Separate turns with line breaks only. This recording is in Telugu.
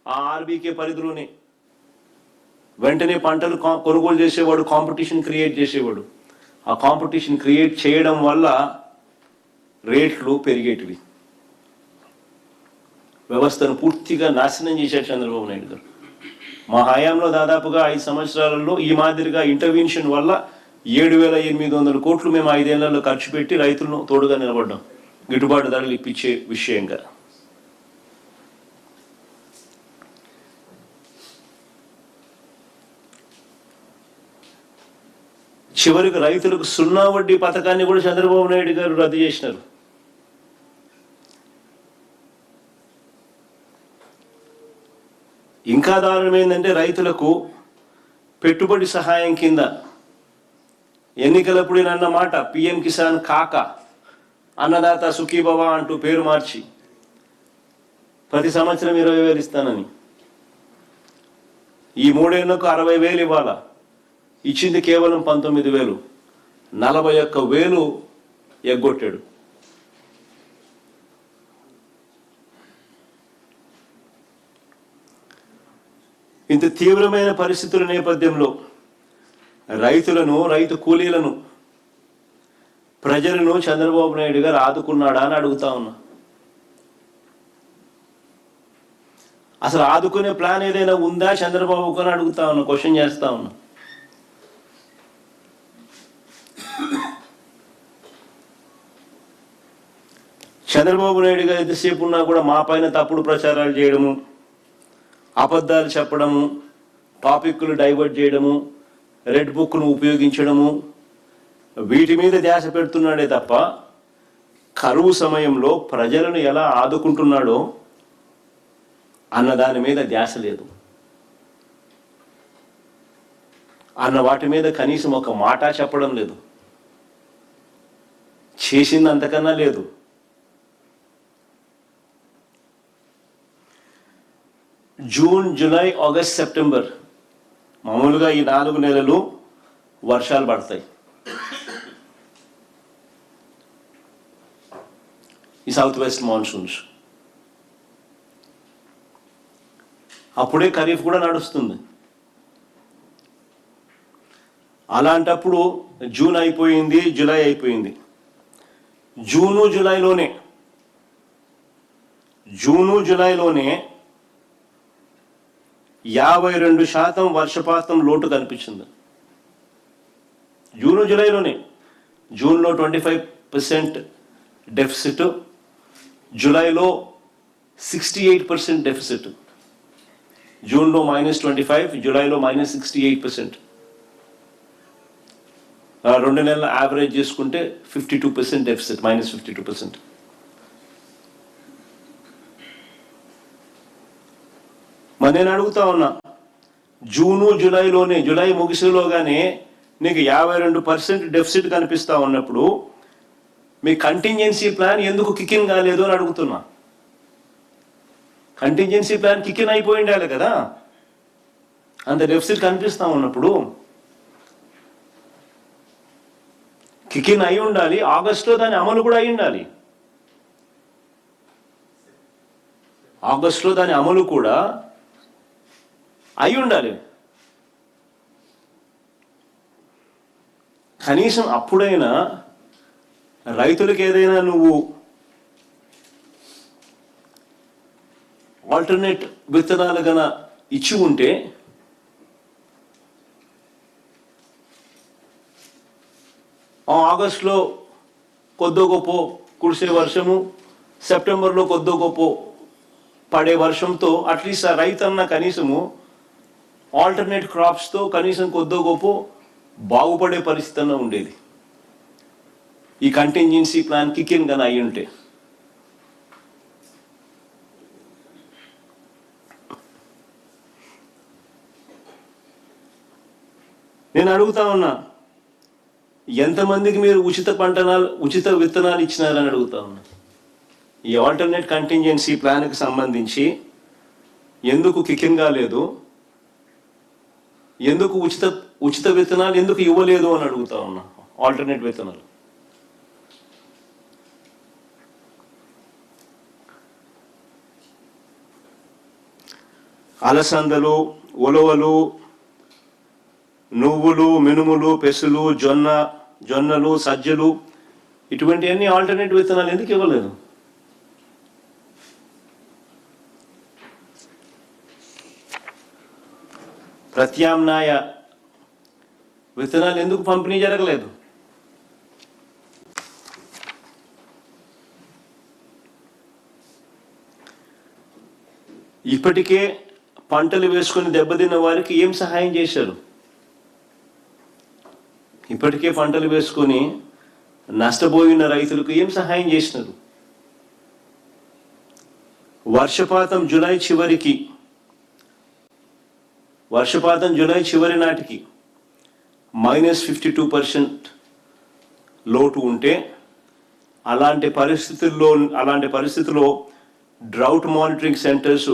ఆ ఆర్బీకే పరిధిలోనే వెంటనే పంటలు కొనుగోలు చేసేవాడు, కాంపిటీషన్ క్రియేట్ చేసేవాడు. ఆ కాంపిటీషన్ క్రియేట్ చేయడం వల్ల రేట్లు పెరిగేటివి. వ్యవస్థను పూర్తిగా నాశనం చేశాడు చంద్రబాబు నాయుడు గారు. మా హయాంలో దాదాపుగా 5 సంవత్సరాలలో ఈ మాదిరిగా ఇంటర్వెన్షన్ వల్ల 7,800 కోట్లు మేము 5 ఏళ్లలో ఖర్చు పెట్టి రైతులను తోడుగా నిలబడ్డాం, గిట్టుబాటు ధరలు ఇప్పించే విషయంగా. చివరికి రైతులకు 0 వడ్డీ పథకాన్ని కూడా చంద్రబాబు నాయుడు గారు రద్దు చేసినారు. ఇంకా దారుణం ఏంటంటే రైతులకు పెట్టుబడి సహాయం కింద ఎన్నికలప్పుడు అన్న మాట పిఎం కిసాన్ కాక అన్నదాత సుఖీభవ అంటూ పేరు మార్చి ప్రతి సంవత్సరం 20,000 ఇస్తానని, ఈ 3 ఏళ్లకు 60,000 ఇవ్వాలా, ఇచ్చింది కేవలం 19,000, 41,000 ఎగ్గొట్టాడు. ఇంత తీవ్రమైన పరిస్థితుల నేపథ్యంలో రైతులను, రైతు కూలీలను, ప్రజలను చంద్రబాబు నాయుడు గారు ఆదుకున్నాడా అని అడుగుతా ఉన్నా. అసలు ఆదుకునే ప్లాన్ ఏదైనా ఉందా చంద్రబాబుకు అని అడుగుతా ఉన్నా, క్వశ్చన్ చేస్తా ఉన్నా. చంద్రబాబు నాయుడు గారు ఎంతసేపు ఉన్నా కూడా మా పైన తప్పుడు ప్రచారాలు చేయడము, అబద్ధాలు చెప్పడము, టాపిక్లు డైవర్ట్ చేయడము, రెడ్ బుక్ను ఉపయోగించడము, వీటి మీద ధ్యాస పెడుతున్నాడే తప్ప కరువు సమయంలో ప్రజలను ఎలా ఆదుకుంటున్నాడో అన్న దాని మీద ధ్యాస లేదు. అన్న వాటి మీద కనీసం ఒక మాట చెప్పడం లేదు. చేసింది అంతకన్నా లేదు. జూన్, జూలై, ఆగస్ట్, సెప్టెంబర్ మామూలుగా ఈ 4 నెలలు వర్షాలు పడతాయి. ఈ సౌత్ వెస్ట్ మాన్సూన్స్ అప్పుడే ఖరీఫ్ కూడా నడుస్తుంది. అలాంటప్పుడు జూన్ అయిపోయింది, జూలై అయిపోయింది. జూను జూలైలోనే 52% వర్షపాతం లోటు కనిపించింది. జూను జూలైలోనే. జూన్లో 25% డెఫిసిట్, జూలైలో 68% డెఫిసిట్. జూన్లో -25, జూలైలో -68%. 2 నెలల యావరేజ్ చేసుకుంటే 52% డెఫిసిట్, -52%. మరి నేను అడుగుతా ఉన్నా, జూను జూలైలోనే, జూలై ముగిసేలోగానే నీకు 52% డెఫిసిట్ కనిపిస్తా ఉన్నప్పుడు మీ కంటింజెన్సీ ప్లాన్ ఎందుకు కిక్-ఇన్ కాలేదు అని అడుగుతున్నా. కంటింజెన్సీ ప్లాన్ కిక్-ఇన్ అయిపోయి ఉండాలి కదా, అంత డెఫిసిట్ కనిపిస్తా ఉన్నప్పుడు. కిక్-ఇన్ అయి ఉండాలి, ఆగస్టులో దాని అమలు కూడా అయి ఉండాలి. ఆగస్టులో దాని అమలు కూడా అయి ఉండాలి. కనీసం అప్పుడైనా రైతులకు ఏదైనా నువ్వు ఆల్టర్నేట్ విత్తనాలు గన ఇచ్చి ఉంటే ఆగస్టులో కొద్దో గొప్ప కురిసే వర్షము, సెప్టెంబర్లో కొద్దో గొప్ప పడే వర్షంతో అట్లీస్ట్ ఆ రైతన్న కనీసము ఆల్టర్నేట్ క్రాప్స్తో కనీసం కొద్దో గొప్ప బాగుపడే పరిస్థితి అన్న ఉండేది. ఈ కంటింజెన్సీ ప్లాన్ కిక్-ఇన్ గాని అయి ఉంటే. నేను అడుగుతా ఉన్నా, ఎంతమందికి మీరు ఉచిత విత్తనాలు ఇచ్చినారని అడుగుతా ఉన్నా. ఈ ఆల్టర్నేట్ కంటింజెన్సీ ప్లాన్కి సంబంధించి ఎందుకు కిక్-ఇన్ కాలేదు, ఎందుకు ఉచిత విత్తనాలు ఎందుకు ఇవ్వలేదు అని అడుగుతా ఉన్నా. ఆల్టర్నేట్ విత్తనాలు అలసందలు, ఉలవలు, నువ్వులు, మినుములు, పెసులు, జొన్నలు, సజ్జలు, ఇటువంటి అన్ని ఆల్టర్నేటివ్ విత్తనాలు ఎందుకు ఇవ్వలేదు? ప్రత్యామ్నాయ విత్తనాలు ఎందుకు పంపిణీ జరగలేదు? ఇప్పటికే పంటలు వేసుకొని దెబ్బతిన్న వారికి ఏం సహాయం చేశారు? ఇప్పటికే పంటలు వేసుకొని నష్టపోయిన రైతులకు ఏం సహాయం చేసినారు? వర్షపాతం జూలై చివరి నాటికి -52% లోటు ఉంటే, అలాంటి పరిస్థితుల్లో డ్రౌట్ మానిటరింగ్ సెంటర్స్